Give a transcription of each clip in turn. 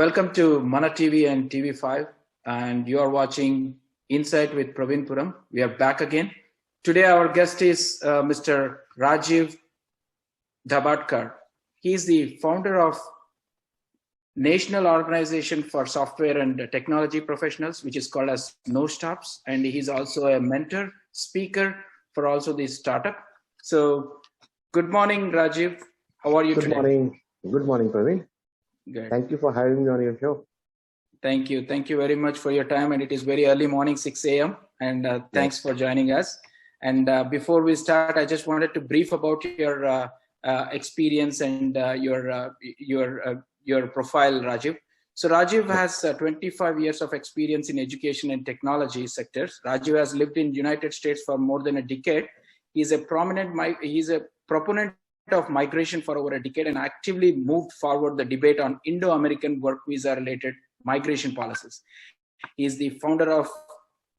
Welcome to Mana TV and TV5, and you are watching Insight with Praveen Puram. We are back again. Today, our guest is Mr. Rajiv Dhabatkar. He is the founder of National Organization for Software and Technology Professionals, which is called as No Stops, and he's also a mentor, speaker for also the startup. So, good morning, Rajiv. How are you today? Good morning, Praveen. Good. Thank you for having me on your show. Thank you very much for your time, and it is very early morning, 6 a.m. And thanks for joining us. And before we start, I just wanted to brief about your experience and your profile, Rajiv. So Rajiv has 25 years of experience in education and technology sectors. Rajiv has lived in United States for more than a decade. He's a proponent of migration for over a decade and actively moved forward the debate on Indo-American work visa related migration policies. He is the founder of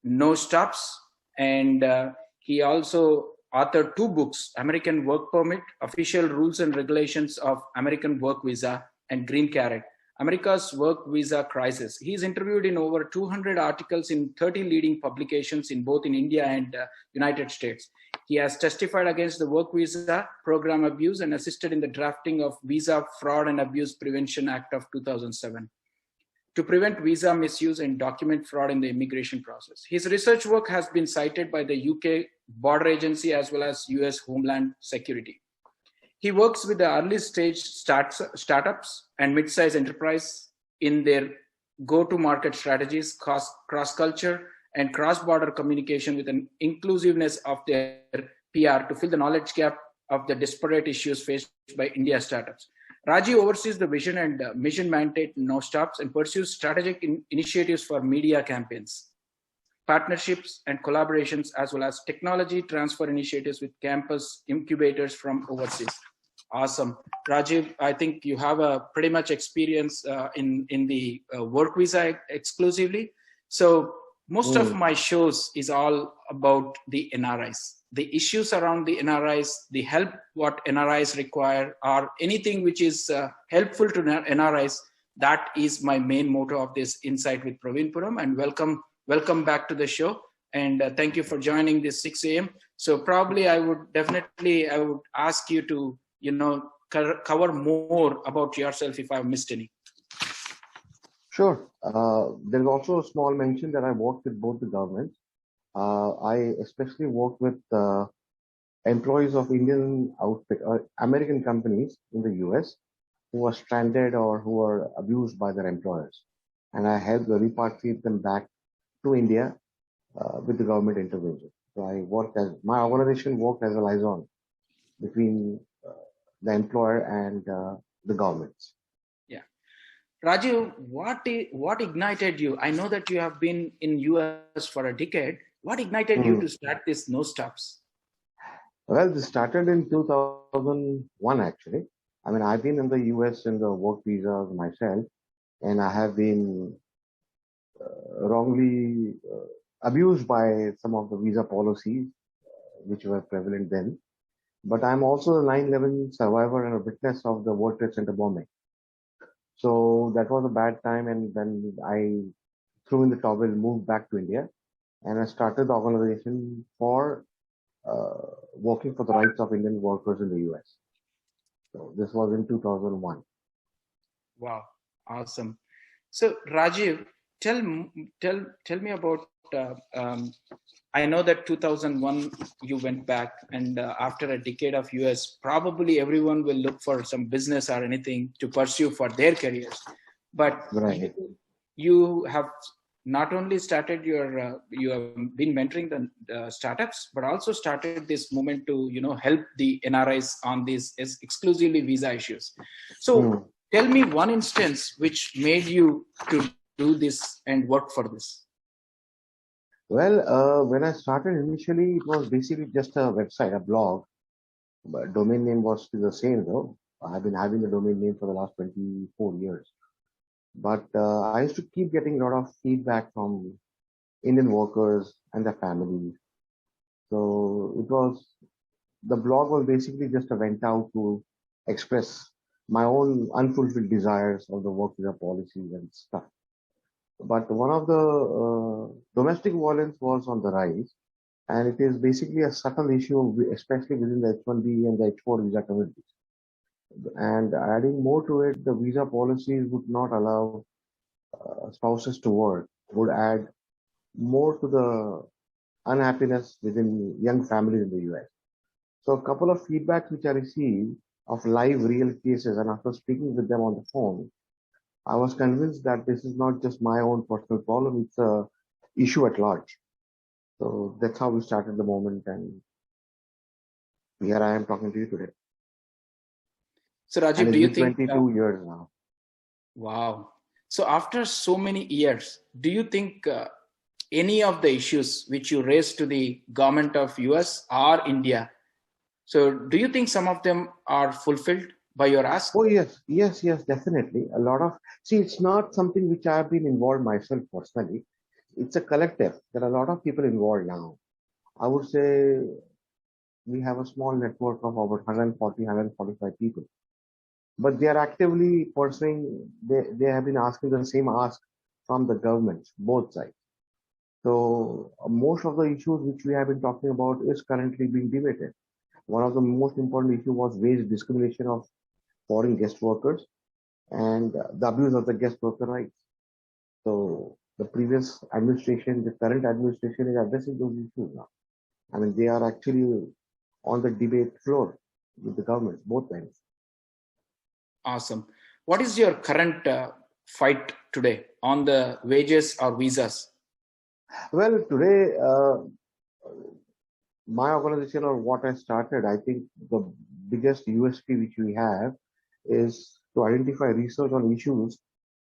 No Stops, and he also authored 2 books, American Work Permit, Official Rules and Regulations of American Work Visa, and Green Card, America's Work Visa Crisis. He's interviewed in over 200 articles in 30 leading publications in both in India and United States. He has testified against the work visa program abuse and assisted in the drafting of Visa Fraud and Abuse Prevention Act of 2007 to prevent visa misuse and document fraud in the immigration process. His research work has been cited by the UK Border Agency as well as US Homeland Security. He works with the early stage startups and mid-sized enterprise in their go-to-market strategies, cross-culture, and cross-border communication with an inclusiveness of their PR to fill the knowledge gap of the disparate issues faced by India startups. Raji oversees the vision and mission mandate No Stops and pursues strategic initiatives for media campaigns, partnerships and collaborations, as well as technology transfer initiatives with campus incubators from overseas. Awesome. Rajiv, I think you have a pretty much experience in the work visa exclusively. So most of my shows is all about the NRIs, the issues around the NRIs, the help what NRIs require, or anything which is helpful to NRIs. That is my main motto of this Insight with Praveen Puram. And welcome back to the show. And thank you for joining this 6 a.m. So probably I would ask you to, cover more about yourself if I've missed any. Sure. There's also a small mention that I worked with both the governments. I especially worked with employees of American companies in the US who are stranded or who are abused by their employers. And I helped repatriate them back to India with the government intervention. So my organization worked as a liaison between the employer and the governments. Rajiv, what ignited you? I know that you have been in US for a decade. What ignited you to start this No Stops? Well, this started in 2001, actually. I mean, I've been in the US in the work visas myself, and I have been wrongly abused by some of the visa policies which were prevalent then. But I'm also a 9/11 survivor and a witness of the World Trade Center bombing. So that was a bad time, and then I threw in the towel, moved back to India, and I started the organization for working for the rights of Indian workers in the US. So this was in 2001. Wow, awesome. So Rajiv, tell me about. I know that 2001 you went back, and after a decade of US, probably everyone will look for some business or anything to pursue for their careers. But you have not only started you have been mentoring the startups, but also started this movement to help the NRIs on these exclusively visa issues. So tell me one instance which made you to do this and work for this. Well, when I started initially, it was basically just a website, a blog. But domain name was still the same though. I've been having the domain name for the last 24 years. But I used to keep getting a lot of feedback from Indian workers and their families. So the blog was basically just a vent out to express my own unfulfilled desires of the work visa policies and stuff. But one of the domestic violence was on the rise, and it is basically a subtle issue, especially within the H-1B and the H-4 visa communities. And adding more to it, the visa policies would not allow spouses to work, would add more to the unhappiness within young families in the US. So a couple of feedbacks which I received of live real cases, and after speaking with them on the phone, I was convinced that this is not just my own personal problem, it's a issue at large. So that's how we started the moment, and here I am talking to you today. So Rajiv, do you think 22 years now? Wow. So after so many years, do you think any of the issues which you raised to the government of US or India, so do you think some of them are fulfilled by your ask? Oh, yes, definitely. A lot of, see, it's not something which I have been involved myself personally. It's a collective. There are a lot of people involved now. I would say we have a small network of about 140, 145 people. But they are actively pursuing, they have been asking the same ask from the governments, both sides. So most of the issues which we have been talking about is currently being debated. One of the most important issues was wage discrimination of foreign guest workers and the abuse of the guest worker rights. So the previous administration, the current administration is addressing those issues now. I mean, they are actually on the debate floor with the governments, both ends. Awesome. What is your current fight today on the wages or visas? Well, today, my organization or what I started, I think the biggest USP which we have is to identify research on issues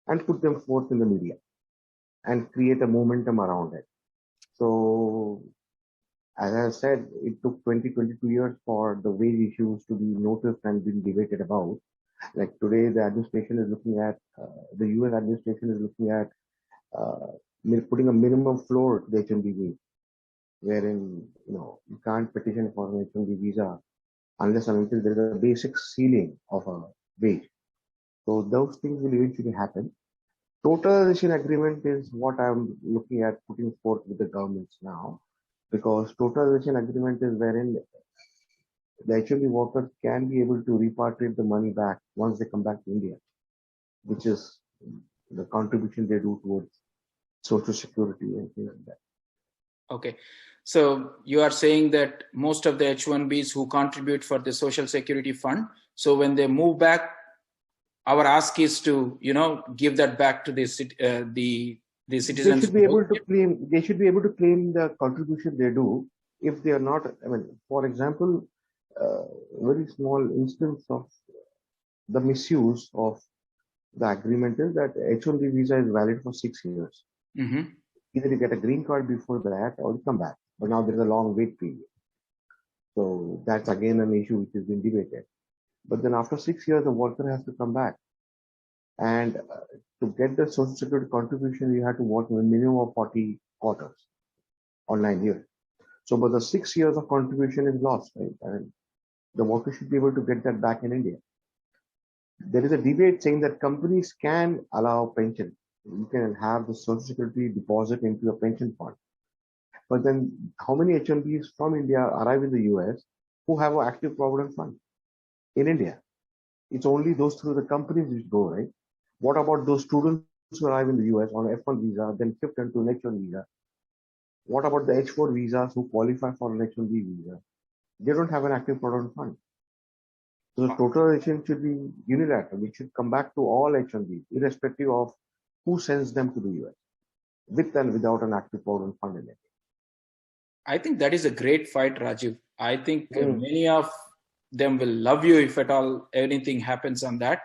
and put them forth in the media and create a momentum around it. So, as I said, it took 22 years for the wage issues to be noticed and been debated about. Like today, the administration is looking at, the US administration is looking at putting a minimum floor to the H-1B, wherein, you can't petition for an H-1B visa unless and until there is a basic ceiling of a wage. So those things will eventually happen. Totalization agreement is what I'm looking at putting forth with the governments now, because totalization agreement is wherein the H-1B workers can be able to repatriate the money back once they come back to India, which is the contribution they do towards Social Security and things like that. Okay. So you are saying that most of the H-1Bs who contribute for the Social Security Fund, so when they move back, our ask is to, give that back to the citizens. They should be able to claim. They should be able to claim the contribution they do if they are not. I mean, for example, very small instance of the misuse of the agreement is that H-1B visa is valid for 6 years. Mm-hmm. Either you get a green card before that or you come back. But now there's a long wait period. So that's again an issue which has been debated. But then after 6 years, the worker has to come back. And to get the Social Security contribution, you have to work a minimum of 40 quarters or 9 years. So, but the 6 years of contribution is lost, right? And the worker should be able to get that back in India. There is a debate saying that companies can allow pension. You can have the Social Security deposit into a pension fund. But then how many H-1Bs from India arrive in the US who have an active provident fund in India? It's only those through the companies which go, right? What about those students who arrive in the US on an F1 visa, then shift into an H-1 visa? What about the H-4 visas who qualify for an H-1B visa? They don't have an active provident fund. So the totalization should be unilateral. It should come back to all H-1Bs, irrespective of who sends them to the US, with and without an active provident fund in it. I think that is a great fight, Rajiv. I think many of them will love you if at all anything happens on that.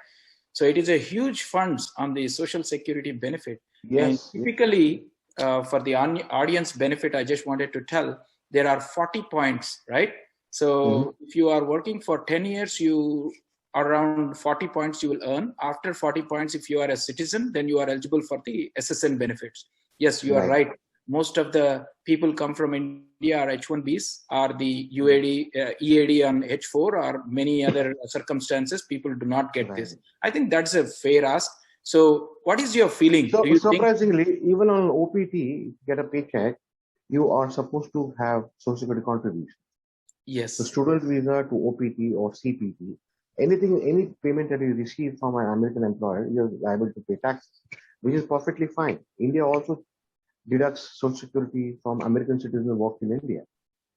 So it is a huge funds on the Social Security benefit. Yes. And typically, for the audience benefit, I just wanted to tell, there are 40 points, right? So if you are working for 10 years, you around 40 points you will earn. After 40 points, if you are a citizen, then you are eligible for the SSN benefits. Yes, you are right. most of the people come from India are H1Bs, or the EAD on H4, or many other circumstances, people do not get this. I think that's a fair ask. So what is your feeling? So do you surprisingly, even on OPT, if you get a paycheck, you are supposed to have Social Security contribution. Yes. So student visa to OPT or CPT, anything, any payment that you receive from an American employer, you're liable to pay taxes, which is perfectly fine. India also deducts Social Security from American citizens who work in India.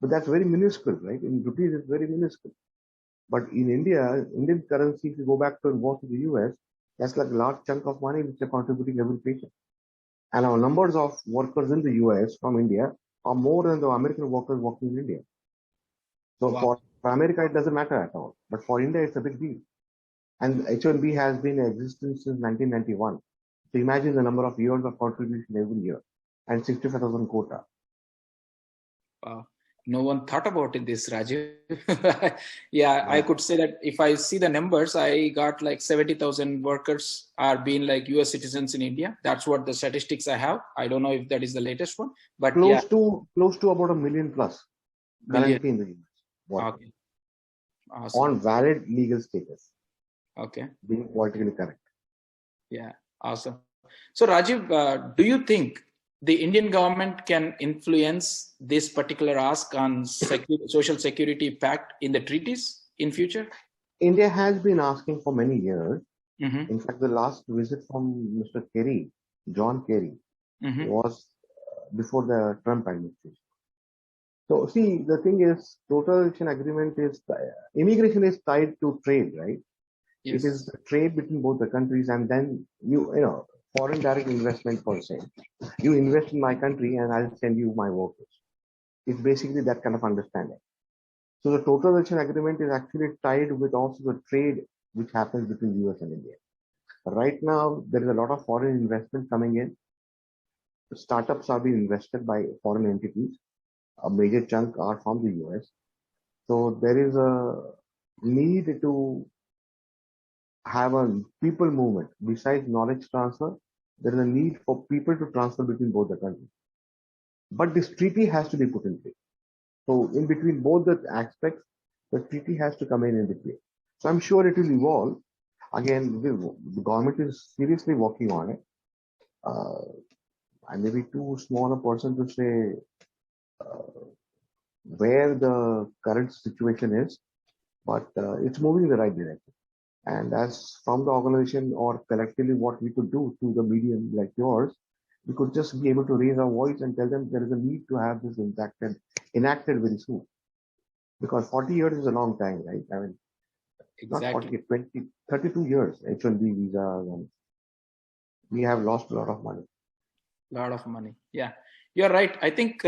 But that's very minuscule, right? In rupees, it's very minuscule. But in India, Indian currency, if you go back to and work in the US, that's like a large chunk of money which they're contributing every paycheck. And our numbers of workers in the US from India are more than the American workers working in India. So Wow. for America, it doesn't matter at all. But for India, it's a big deal. And H1B has been in existence since 1991. So imagine the number of years of contribution every year and 65,000 quota. Wow. No one thought about it, this, Rajiv. Yeah, I could say that if I see the numbers, I got like 70,000 workers are being like US citizens in India. That's what the statistics I have. I don't know if that is the latest one, but close to about 1 million plus currently in the US. Okay. Awesome. On valid legal status. Okay. Being politically correct. Yeah, awesome. So Rajiv, do you think the Indian government can influence this particular ask on social security pact in the treaties in future? India has been asking for many years. Mm-hmm. In fact, the last visit from Mr. Kerry, John Kerry, was before the Trump administration. So see, the thing is, total election agreement is, immigration is tied to trade, right? Yes. It is trade between both the countries, and then you know, foreign direct investment per se. You invest in my country and I'll send you my workers. It's basically that kind of understanding. So the total election agreement is actually tied with also the trade which happens between US and India. Right now, there is a lot of foreign investment coming in. The startups are being invested by foreign entities. A major chunk are from the US. So there is a need to have a people movement. Besides knowledge transfer, there is a need for people to transfer between both the countries. But this treaty has to be put in place. So in between both the aspects, the treaty has to come in between. So I'm sure it will evolve. Again, the government is seriously working on it. I may be too small a person to say where the current situation is, but it's moving in the right direction. And as from the organization or collectively what we could do through the medium like yours, we could just be able to raise our voice and tell them there is a need to have this enacted very soon. Because 40 years is a long time, right? I mean, exactly. Not 40, 20, 32 years, H1B visas, and we have lost a lot of money. Yeah, you're right. I think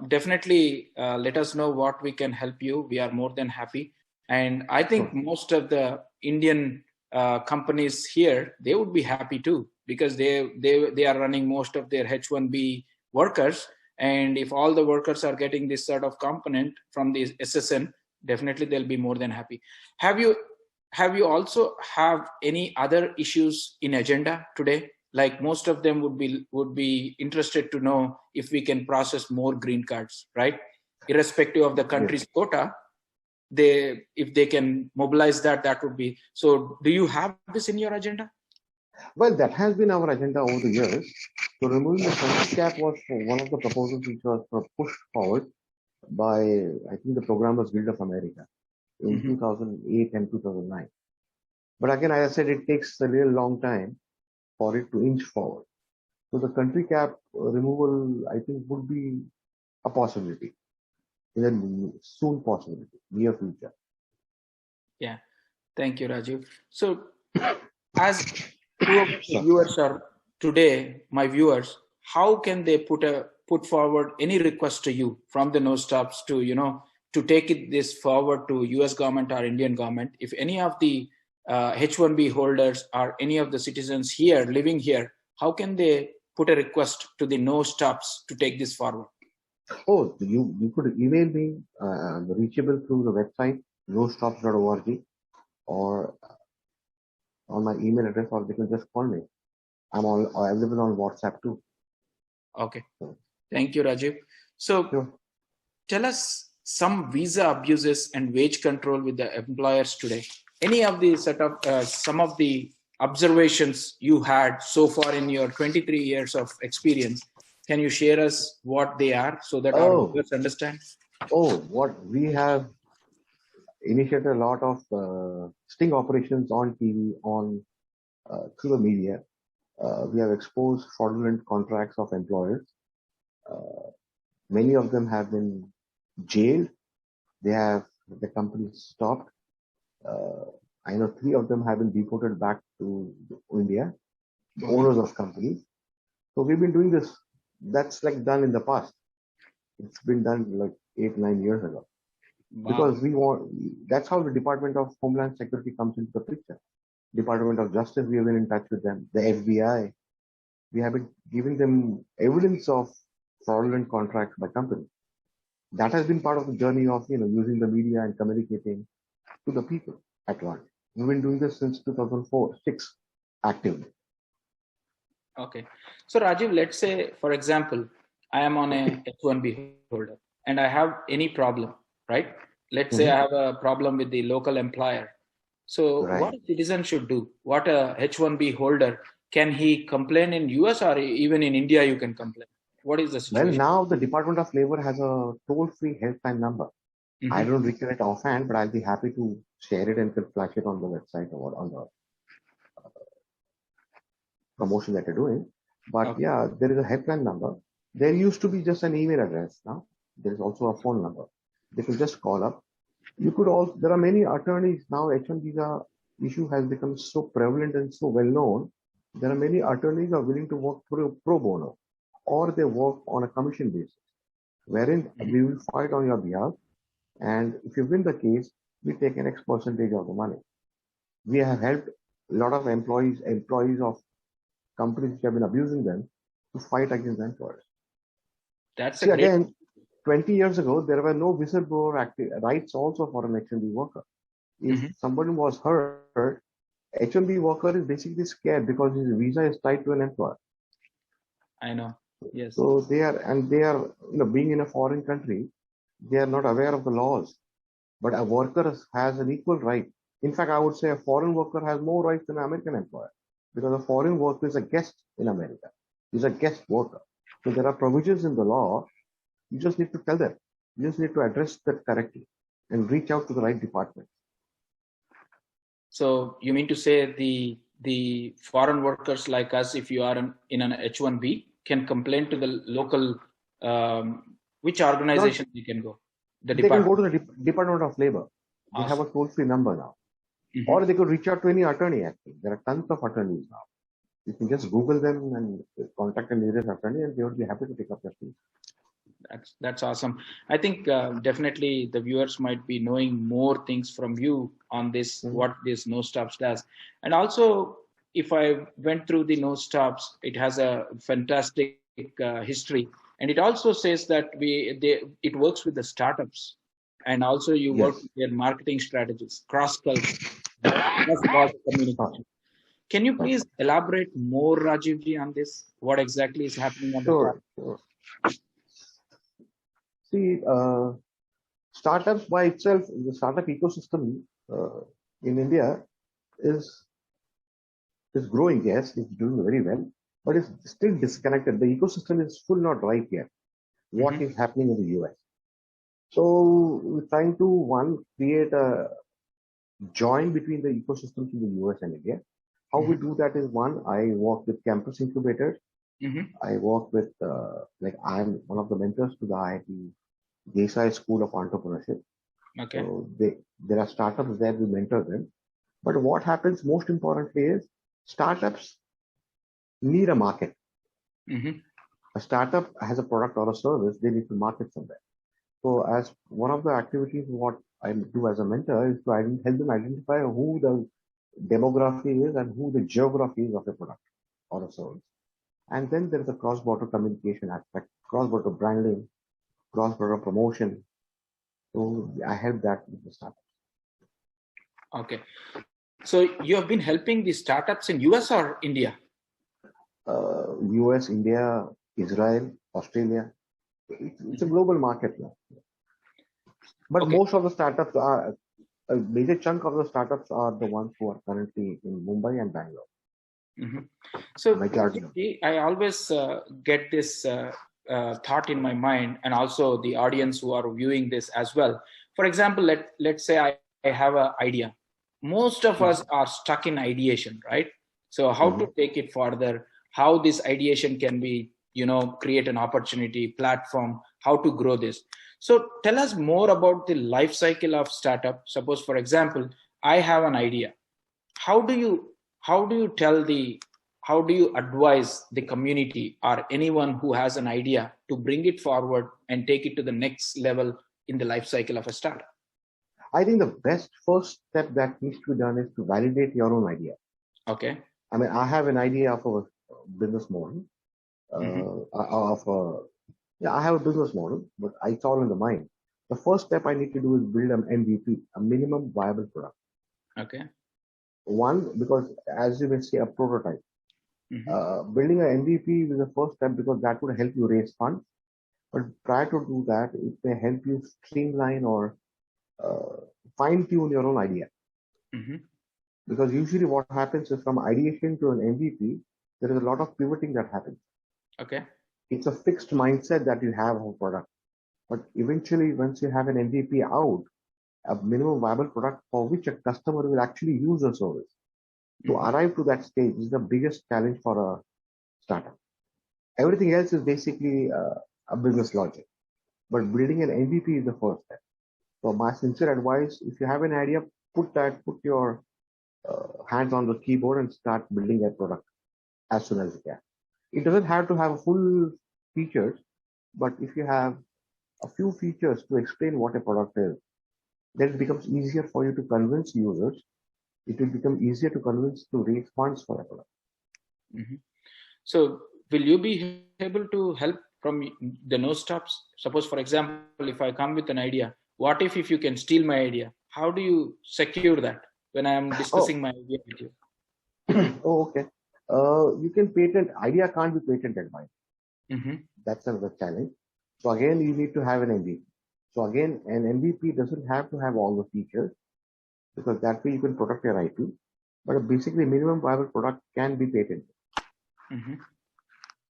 definitely let us know what we can help you. We are more than happy. And I think most of the Indian companies here, they would be happy too, because they are running most of their H1B workers. And if all the workers are getting this sort of component from the SSN, definitely they'll be more than happy. Have you also have any other issues in agenda today? Like most of them would be interested to know if we can process more green cards, right? Irrespective of the country's quota, if they can mobilize that would be. So do you have this in your agenda? Well, that has been our agenda over the years. So removing the country cap was one of the proposals which was pushed forward by, I think, the Programmers Guild of America in 2008 and 2009. But again, as I said, it takes a real long time for it to inch forward. So the country cap removal, I think, would be a possibility, in a soon possibility, near future. Yeah, thank you, Rajiv. So, as two of the viewers are today, my viewers, how can they put forward any request to you from the No Stops to take this forward to US government or Indian government? If any of the H1B holders or any of the citizens here living here, how can they put a request to the No Stops to take this forward? Oh, you could email me, reachable through the website nostops.org, or on my email address, or they can just call me. I'm available on WhatsApp too. Okay. Thank you, Rajiv. So Sure. tell us some visa abuses and wage control with the employers today. Any of the some of the observations you had so far in your 23 years of experience, can you share us what they are so that our Oh, viewers understand? what we have initiated a lot of sting operations on TV, on through the media. We have exposed fraudulent contracts of employers. Many of them have been jailed. They have the companies stopped. I know 3 of them have been deported back to India, the owners of companies. So we've been doing this. That's like done in the past. It's been done like 8, 9 years ago. Wow. Because that's how the Department of Homeland Security comes into the picture. Department of Justice, we have been in touch with them. The FBI, we have been giving them evidence of fraudulent contracts by companies. That has been part of the journey of using the media and communicating to the people at large. We've been doing this since 2004-6 actively. Okay. So Rajiv, let's say, for example, I am on a H1B holder and I have any problem, right? Let's say I have a problem with the local employer. So what a citizen should do? What a H1B holder, can he complain in US or even in India you can complain? What is the situation? Well, now the Department of Labor has a toll-free helpline number. I don't recall it offhand, but I'll be happy to share it and flash it on the website or on the promotion that you're doing. But yeah, there is a helpline number. There used to be just an email address. Now there is also a phone number. They can just call up. You could also, there are many attorneys now. H1 visa issue has become so prevalent and so well known. There are many attorneys who are willing to work pro bono, or they work on a commission basis, wherein we will fight on your behalf. And if you win the case, we take an X percentage of the money. We have helped a lot of employees of companies which have been abusing them to fight against the employers. That's See, again, 20 years ago, there were no whistleblower rights also for an H1B worker. If somebody was hurt, H1B worker is basically scared because his visa is tied to an employer. I know. Yes. So they are being in a foreign country, they are not aware of the laws. But a worker has an equal right. In fact, I would say a foreign worker has more rights than an American employer, because a foreign worker is a guest in America. He's a guest worker. So there are provisions in the law. You just need to tell them. You just need to address that correctly and reach out to the right department. So you mean to say the foreign workers like us, if you are in an H1B, can complain to the local, which organization they can go? They can go to the Department of Labor. They have a toll-free number now. Or they could reach out to any attorney, actually. There are tons of attorneys now. You can just Google them and contact a nearest attorney and they would be happy to take up your case. That's awesome. I think definitely the viewers might be knowing more things from you on this, what this No Stops does. And also, if I went through the No Stops, it has a fantastic history. And it also says that it works with the startups. And also you work with their marketing strategies, cross-culture, communication. Can you please elaborate more, Rajivji, on this? What exactly is happening on the Sure. See, startups by itself, the startup ecosystem in India is growing. Yes, it's doing very well, but it's still disconnected. The ecosystem is still not right yet. What is happening in the US? So we're trying to create a join between the ecosystems in the US and India. How we do that is I work with campus incubators. I work with I'm one of the mentors to the IIT Desai School of Entrepreneurship. Okay. So there are startups there, we mentor them. But what happens most importantly is startups need a market. A startup has a product or a service, they need to market somewhere. So as one of the activities, what I do as a mentor is to help them identify who the demography is and who the geography is of a product or a service. And then there is a cross-border communication aspect, cross-border branding, cross-border promotion. So I help that with the startups. Okay. So you have been helping the startups in US or India? US, India, Israel, Australia. It's a global market now. But Okay. most of the startups are, a major chunk of the startups are the ones who are currently in Mumbai and Bangalore. So Majority. I always get this thought in my mind, and also the audience who are viewing this as well. For example, let's say I have an idea. Most of us are stuck in ideation, right? So how to take it further, how this ideation can be, create an opportunity, platform, how to grow this. So tell us more about the life cycle of startup. Suppose, for example, I have an idea. How do you how do you advise the community or anyone who has an idea to bring it forward and take it to the next level in the life cycle of a startup? I think the best first step that needs to be done is to validate your own idea. Okay. I mean, I have an idea of a business model. I have a business model, but it's all in the mind. The first step I need to do is build an MVP, a minimum viable product. Okay. One, because as you may say, a prototype. Building an MVP is the first step because that would help you raise funds. But prior to do that, it may help you streamline or fine tune your own idea. Because usually what happens is from ideation to an MVP, there is a lot of pivoting that happens. Okay. It's a fixed mindset that you have of a product. But eventually, once you have an MVP out, a minimum viable product for which a customer will actually use the service. To arrive to that stage is the biggest challenge for a startup. Everything else is basically a business logic. But building an MVP is the first step. So my sincere advice, if you have an idea, put your hands on the keyboard and start building that product as soon as you can. It doesn't have to have full features, but if you have a few features to explain what a product is, then it becomes easier for you to convince users. It will become easier to convince to raise funds for a product. So will you be able to help from the no stops? Suppose, for example, if I come with an idea, what if you can steal my idea? How do you secure that when I am discussing my idea with you? Okay. You can patent, idea can't be patented by. That's another challenge. So again, you need to have an MVP. So again, an MVP doesn't have to have all the features because that way you can protect your IP. But basically, minimum viable product can be patented.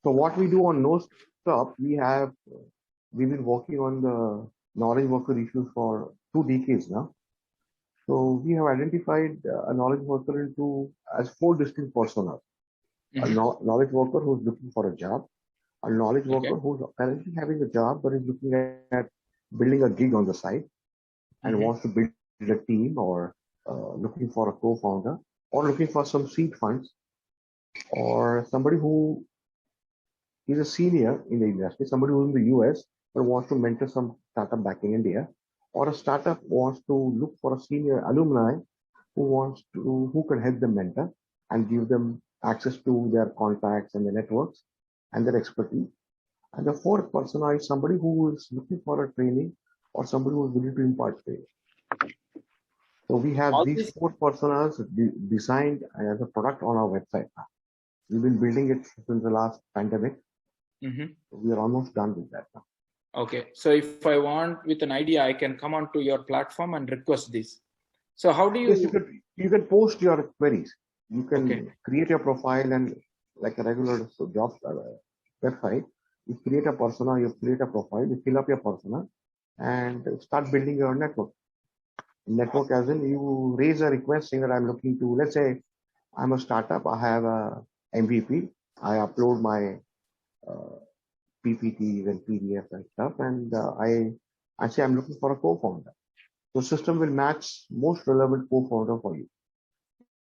So what we do on No Stop, we've been working on the knowledge worker issues for 2 decades now. So we have identified a knowledge worker as 4 distinct personas. A knowledge worker who's looking for a job, a knowledge worker who's currently having a job but is looking at building a gig on the side and wants to build a team or looking for a co-founder or looking for some seed funds, or somebody who is a senior in the industry, somebody who's in the US but wants to mentor some startup back in India, or a startup wants to look for a senior alumni who can help them mentor and give them access to their contacts and their networks and their expertise. And the fourth persona is somebody who is looking for a training or somebody who is willing to impart training. So we have these 4 personas designed as a product on our website. We've been building it since the last pandemic. We are almost done with that now. Okay. So if I want with an idea, I can come onto your platform and request this. So how do you... Yes, you can post your queries. You can create your profile and like a regular job website, you create a persona, you create a profile, you fill up your persona and start building your network. Network as in you raise a request saying that I'm looking to, let's say I'm a startup, I have a MVP, I upload my PPTs and PDFs and stuff, and I say I'm looking for a co-founder. So system will match most relevant co-founder for you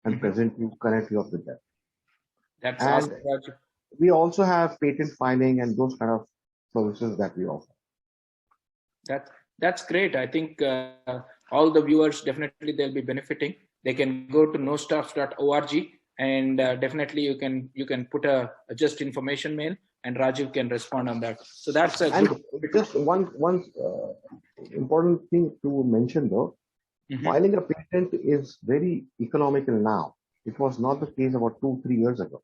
and connect you up with them. That's awesome. We also have patent filing and those kind of services that we offer. That's great. I think all the viewers definitely they'll be benefiting. They can go to nostops.org and definitely you can put a just information mail and Rajiv can respond on that. So that's a good. Just one important thing to mention though, filing a patent is very economical now. It was not the case about 2-3 years ago.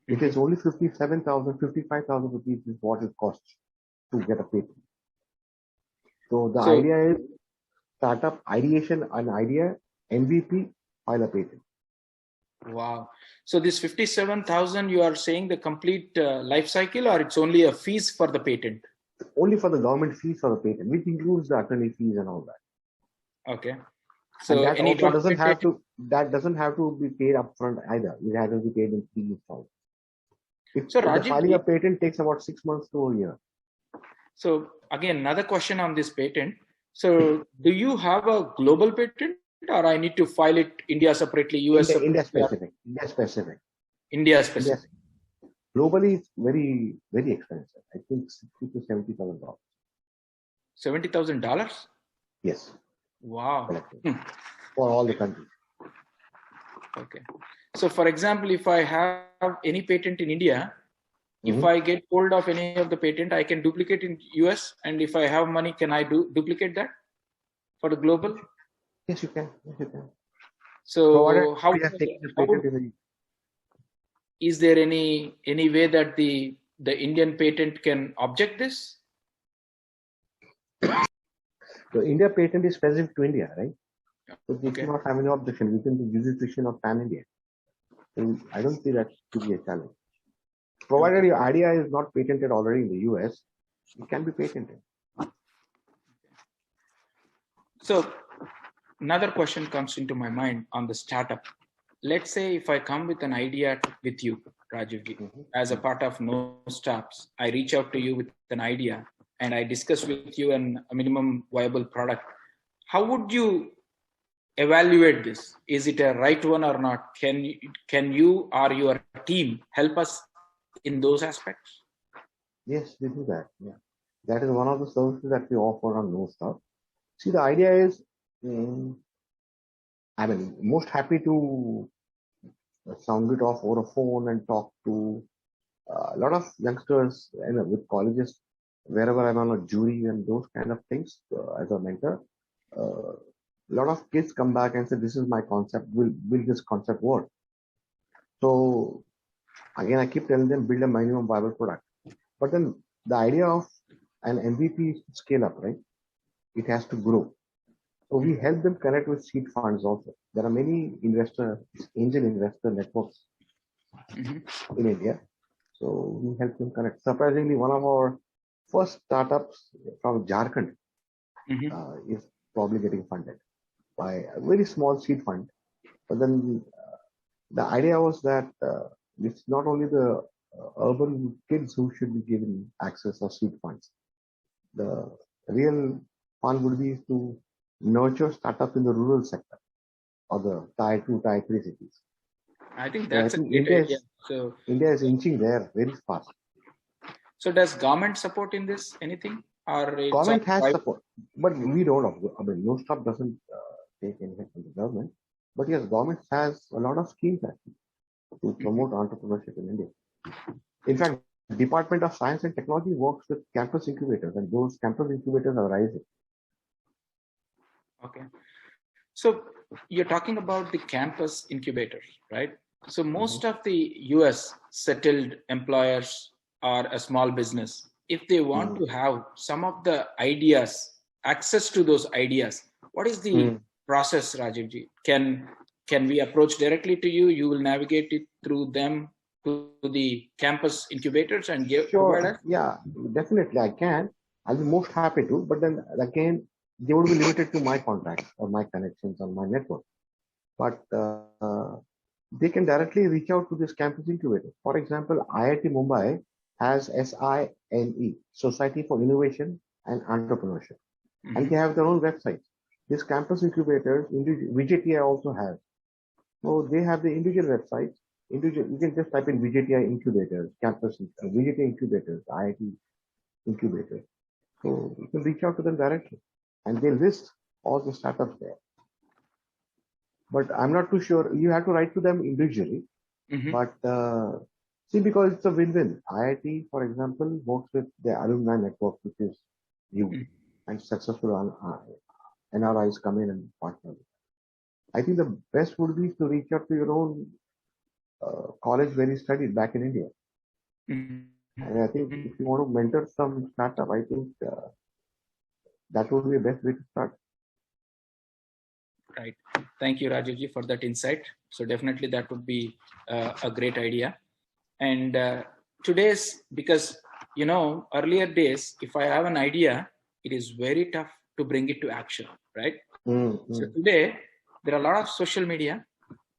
It is only 55,000 rupees is what it costs to get a patent. So the idea is startup ideation, an idea, MVP, file a patent. Wow. So this 57,000, you are saying the complete life cycle, or it's only a fees for the patent? Only for the government fees for the patent, which includes the attorney fees and all that. Okay. So So that any also doesn't have to be paid upfront either. It has to be paid in 3 installments. So The Rajiv, filing a patent takes about 6 months to a year. so again, another question on this patent. So do you have a global patent, or I need to file it India separately, US India separately? specific. India specific. Globally, it's very, very expensive. I think $60,000 to $70,000. $70,000? Yes. Wow. For all the countries. Okay. So for example, if I have any patent in India, if I get hold of any of the patent, I can duplicate in US. And if I have money, can I duplicate that for the global? Yes, you can. Yes, you can. So is there any way that the Indian patent can object this? The India patent is specific to India, right? So we cannot have any objection. We can do jurisdiction of pan-India. So I don't see that to be a challenge. Provided your idea is not patented already in the US, it can be patented. So another question comes into my mind on the startup. Let's say if I come with an idea with you, Rajiv, as a part of No Stops, I reach out to you with an idea and I discuss with you a minimum viable product. How would you evaluate this? Is it a right one or not? Can you or your team help us in those aspects? Yes, we do that. Yeah, that is one of the services that we offer on No Stop. See, the idea is, I mean, most happy to sound it off over a phone and talk to a lot of youngsters with colleges, wherever I'm on a jury and those kind of things as a mentor. A lot of kids come back and say, this is my concept, will this concept work? So again, I keep telling them, build a minimum viable product. But then the idea of an MVP is to scale up, right? It has to grow. So we help them connect with seed funds also. There are many angel investor networks in India. So we help them connect. Surprisingly, one of our first startups from Jharkhand is probably getting funded by a very small seed fund. But then the idea was that it's not only the urban kids who should be given access or seed funds. The real fun would be to nurture startups in the rural sector or the tier 2, tier 3 cities. I think that's a great idea. So India is inching there very fast. So does government support in this anything? Or government has support, but we don't. I mean, No Stop doesn't take anything from the government. But yes, government has a lot of schemes actually to promote entrepreneurship in India. In fact, Department of Science and Technology works with campus incubators, and those campus incubators are rising. Okay. So you're talking about the campus incubators, right? So most of the US settled employers are a small business. If they want to have some of the ideas, access to those ideas, what is the process, Rajivji? Can we approach directly to you? You will navigate it through them to the campus incubators and provide us? Yeah, definitely I can. I'll be most happy to, but then again, they would be limited to my contacts or my connections on my network. But they can directly reach out to this campus incubator. For example, IIT Mumbai has SINE, Society for Innovation and Entrepreneurship. And they have their own website. This campus incubator, VJTI also has. So they have the individual websites. You can just type in VJTI incubators, campus VJTI incubators, IIT incubators. So you can reach out to them directly, and they list all the startups there. But I'm not too sure. You have to write to them individually. But see, because it's a win-win. IIT, for example, works with the alumni network, which is huge, and successful NRIs come in and partner. I think the best would be to reach out to your own college where you studied back in India. And I think if you want to mentor some startup, I think that would be the best way to start. Right. Thank you, Rajivji, for that insight. So definitely that would be a great idea. And today's, because, earlier days, if I have an idea, it is very tough to bring it to action, right? So today, there are a lot of social media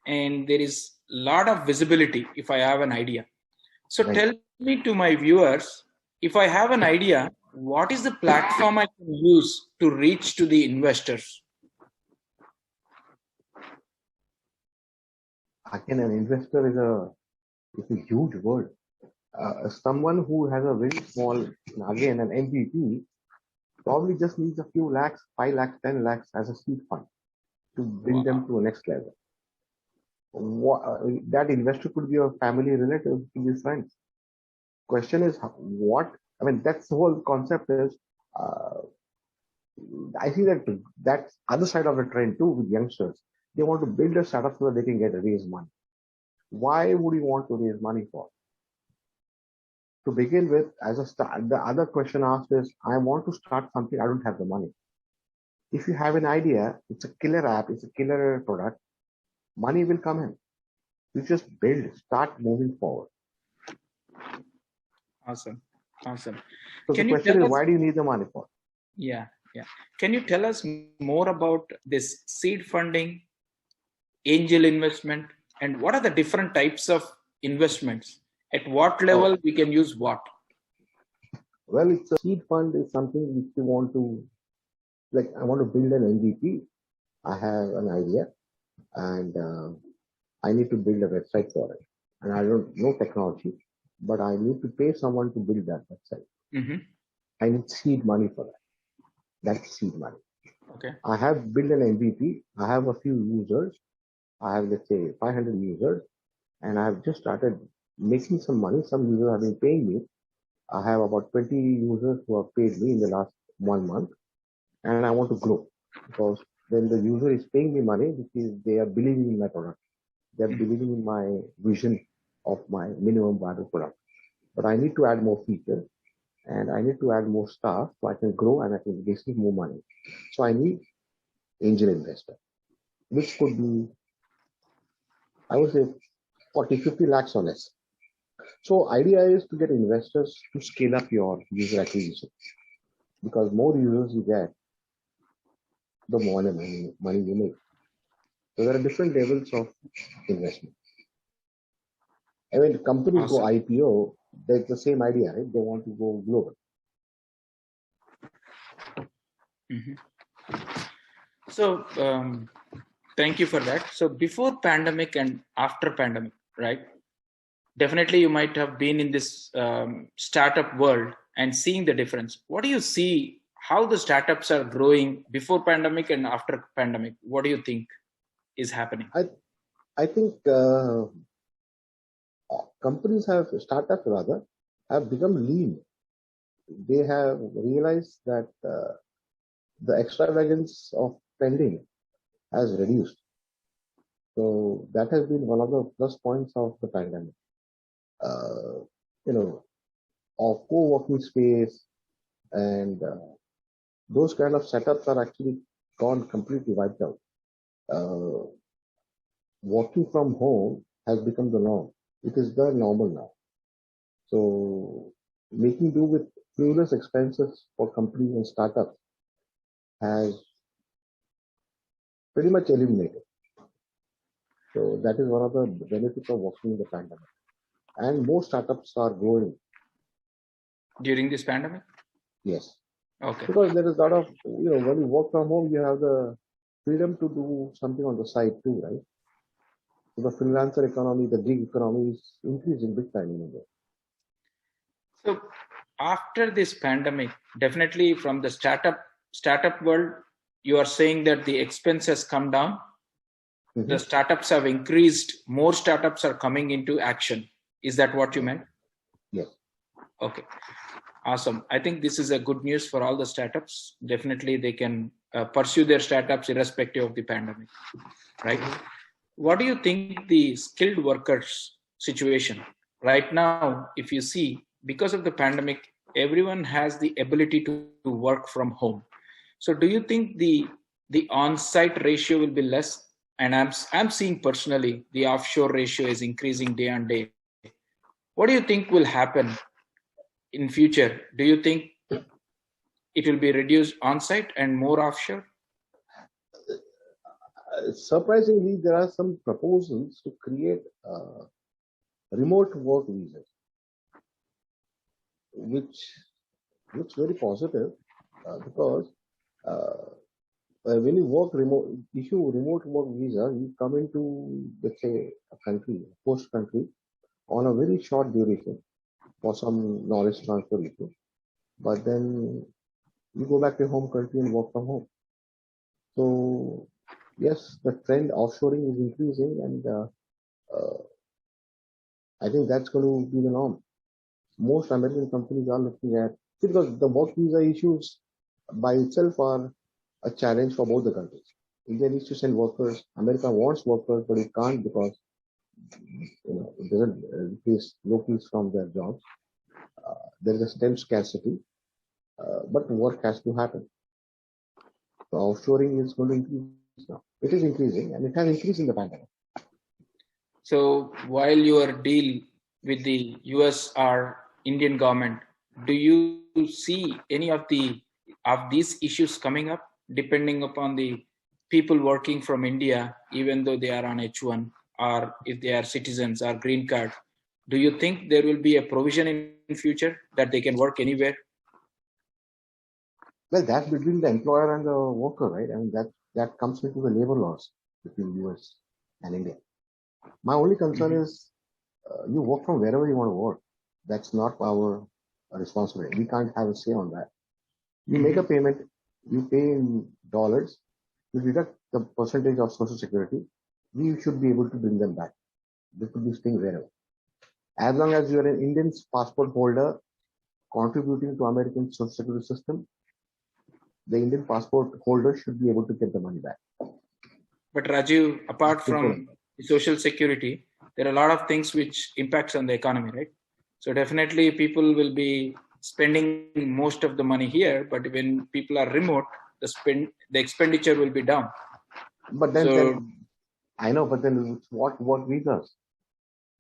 and there is a lot of visibility if I have an idea. So tell me, to my viewers, if I have an idea, what is the platform I can use to reach to the investors? Again, an investor is a huge word. Someone who has a very small, again, an MVP, probably just needs a few lakhs, 5 lakhs, 10 lakhs as a seed fund to bring them to a next level. That investor could be a family relative, could be friends. Question is that's the whole concept is, I see that's other side of the trend too with youngsters. They want to build a startup so that they can raise money. Why would you want to raise money for? To begin with, as a start, the other question asked is, I want to start something, I don't have the money. If you have an idea, it's a killer app, it's a killer product, money will come in. You just build, start moving forward. Awesome. So the question is, why do you need the money for? Yeah. Can you tell us more about this seed funding, angel investment, and what are the different types of investments? At what level we can use what? Well, it's a seed fund is something which you want to, I want to build an MVP. I have an idea and I need to build a website for it. And I don't know technology, but I need to pay someone to build that website. I need seed money for that. That's seed money. Okay. I have built an MVP. I have a few users. I have, let's say, 500 users, and I have just started making some money. Some users have been paying me. I have about 20 users who have paid me in the last 1 month, and I want to grow because when the user is paying me money, they are believing in my product. They are believing in my vision of my minimum viable product. But I need to add more features. And I need to add more staff so I can grow and I can receive more money. So I need angel investor, which could be, I would say, 40, 50 lakhs or less. So idea is to get investors to scale up your user acquisition. Because more users you get, the more money you make. So there are different levels of investment. And when companies go IPO, there's the same idea, right? They want to go global. So thank you for that. So before pandemic and after pandemic, right? Definitely you might have been in this startup world and seeing the difference. What do you see? How the startups are growing before pandemic and after pandemic? What do you think is happening? I think startups have become lean. They have realized that the extravagance of spending has reduced. So that has been one of the plus points of the pandemic. Of co-working space and those kind of setups are actually gone completely wiped out. Working from home has become the norm. It is the normal now. So making do with frivolous expenses for companies and startups has pretty much eliminated. So that is one of the benefits of working in the pandemic. And more startups are growing. During this pandemic? Yes. Okay. Because there is a lot of, when you work from home, you have the freedom to do something on the side too, right? So the freelancer economy, the gig economy is increasing big time in India. So after this pandemic, definitely from the startup world, you are saying that the expense has come down. The startups have increased. More startups are coming into action. Is that what you meant? Yes. Okay. Awesome. I think this is a good news for all the startups. Definitely they can pursue their startups irrespective of the pandemic, right? What do you think the skilled workers situation right now? If you see, because of the pandemic, everyone has the ability to work from home. So do you think the on-site ratio will be less? And I'm seeing personally the offshore ratio is increasing day on day. What do you think will happen in future? Do you think it will be reduced on-site and more offshore? Surprisingly, there are some proposals to create remote work visas, which looks very positive because uh, when you issue remote work visa, you come into, let's say, a country, host country, on a very short duration for some knowledge transfer issue. But then you go back to your home country and work from home. So yes, the trend offshoring is increasing, and I think that's going to be the norm. Most American companies are looking at, because the work visa issues by itself are a challenge for both the countries. India needs to send workers. America wants workers, but it can't because it doesn't replace locals from their jobs. There is a STEM scarcity, but work has to happen. So offshoring is going to increase now. It is increasing, and it has increased in the pandemic. So while your deal with the US or Indian government, do you see any of these issues coming up depending upon the people working from India, even though they are on H1 or if they are citizens or green card? Do you think there will be a provision in future that they can work anywhere? Well, that's between the employer and the worker, right? I mean, that comes into the labor laws between US and India. My only concern is you work from wherever you want to work. That's not our responsibility. We can't have a say on that. You make a payment, you pay in dollars, you deduct the percentage of Social Security, we should be able to bring them back. They could be staying wherever. As long as you're an Indian passport holder contributing to American Social Security system, the Indian passport holder should be able to get the money back. But Rajiv, apart from Social Security, there are a lot of things which impacts on the economy, right? So definitely people will be spending most of the money here, but when people are remote, the expenditure will be down. But then I know, but then what visas?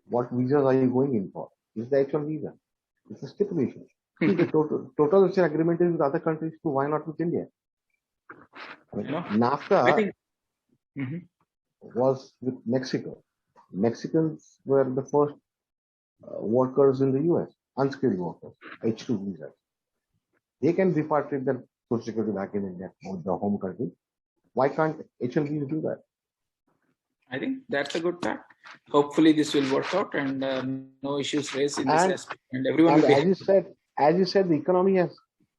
What visas are you going in for? It's the H1 visa. It's a stipulation. See, the total agreement is with other countries too. Why not with India? NAFTA was with Mexico. Mexicans were the first workers in the US, unskilled workers, H2 visas. They can repatriate their Social Security back in India, or the home country. Why can't H1Bs do that? I think that's a good fact. Hopefully, this will work out and no issues raised in this aspect, and everyone will be. As you said, the economy has,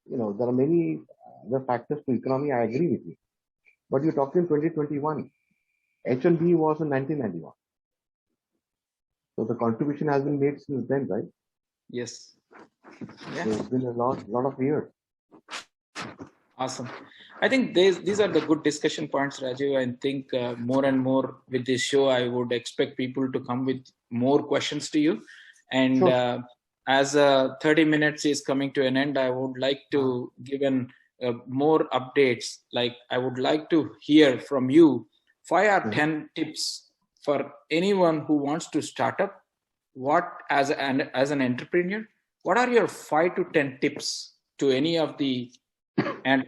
there are many other factors to economy. I agree with you, but you're talking 2021. H1B was in 1991, so the contribution has been made since then, right? Yes. Yeah. So it's been a lot of years. Awesome. I think these are the good discussion points, Rajiv. I think more and more with this show, I would expect people to come with more questions to you. And sure. As 30 minutes is coming to an end, I would like to give more updates. Like I would like to hear from you 5 or 10 tips for anyone who wants to start up. What as an entrepreneur, what are your 5 to 10 tips to any of the and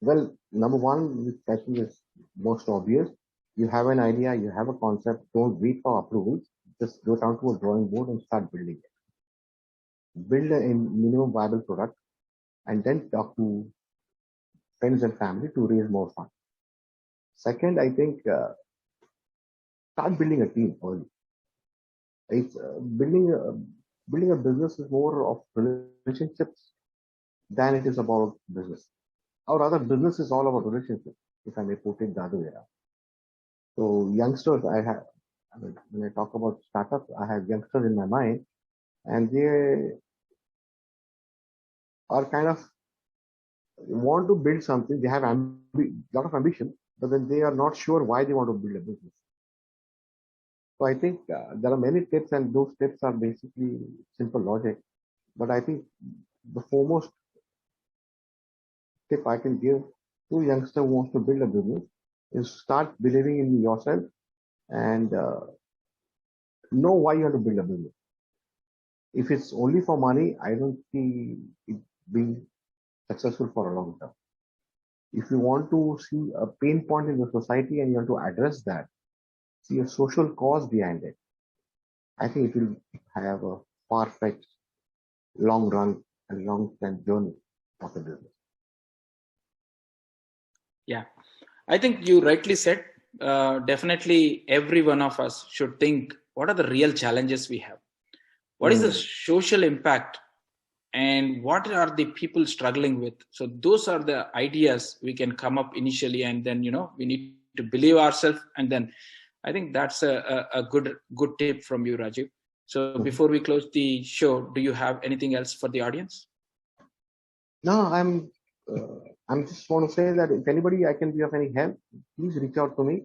well, number one, which I think is most obvious, you have an idea, you have a concept, don't wait for approvals, just go down to a drawing board and start building it. Build a minimum viable product and then talk to friends and family to raise more funds. Second, I think start building a team early. It's building a business is more of relationships than it is about business. Or rather, business is all about relationships, if I may put it the other way around. So youngsters, when I talk about startups, I have youngsters in my mind, and they are kind of want to build something. They have a lot of ambition, but then they are not sure why they want to build a business. So I think there are many tips, and those tips are basically simple logic. But I think the foremost tip I can give to a youngster who wants to build a business is start believing in yourself and know why you have to build a business. If it's only for money, I don't see it being successful for a long term. If you want to see a pain point in the society and you want to address that, see a social cause behind it, I think it will have a far-fetched, long run and long-term journey of the business. Yeah, I think you rightly said. Definitely, every one of us should think, what are the real challenges we have? What is the social impact? And what are the people struggling with? So those are the ideas we can come up initially, and then we need to believe ourselves, and then I think that's a good tip from you, Rajiv. So before we close the show, do you have anything else for the audience? No, I'm just want to say that if anybody I can be of any help, please reach out to me.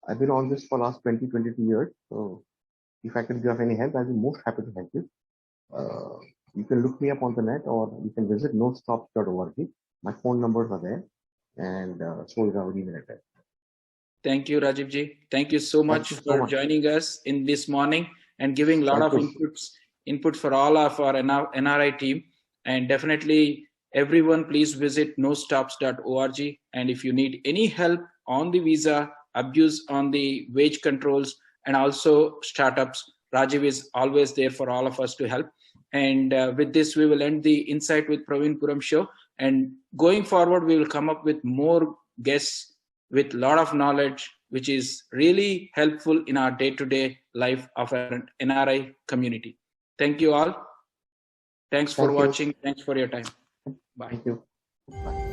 I've been on this for last 22 years. So if I can be of any help, I'll be most happy to help you. You can look me up on the net, or you can visit nostops.org. My phone numbers are there, and so is our email address. Thank you, Rajiv ji. Thank you so much for joining us in this morning and giving a lot of input for all of our NRI team. And definitely, everyone, please visit nostops.org. And if you need any help on the visa, abuse on the wage controls, and also startups, Rajiv is always there for all of us to help. And with this, we will end the Insight with Praveen Puram show. And going forward, we will come up with more guests with a lot of knowledge, which is really helpful in our day-to-day life of an NRI community. Thank you all. Thanks for watching. Thanks for your time. Bye. Thank you. Bye.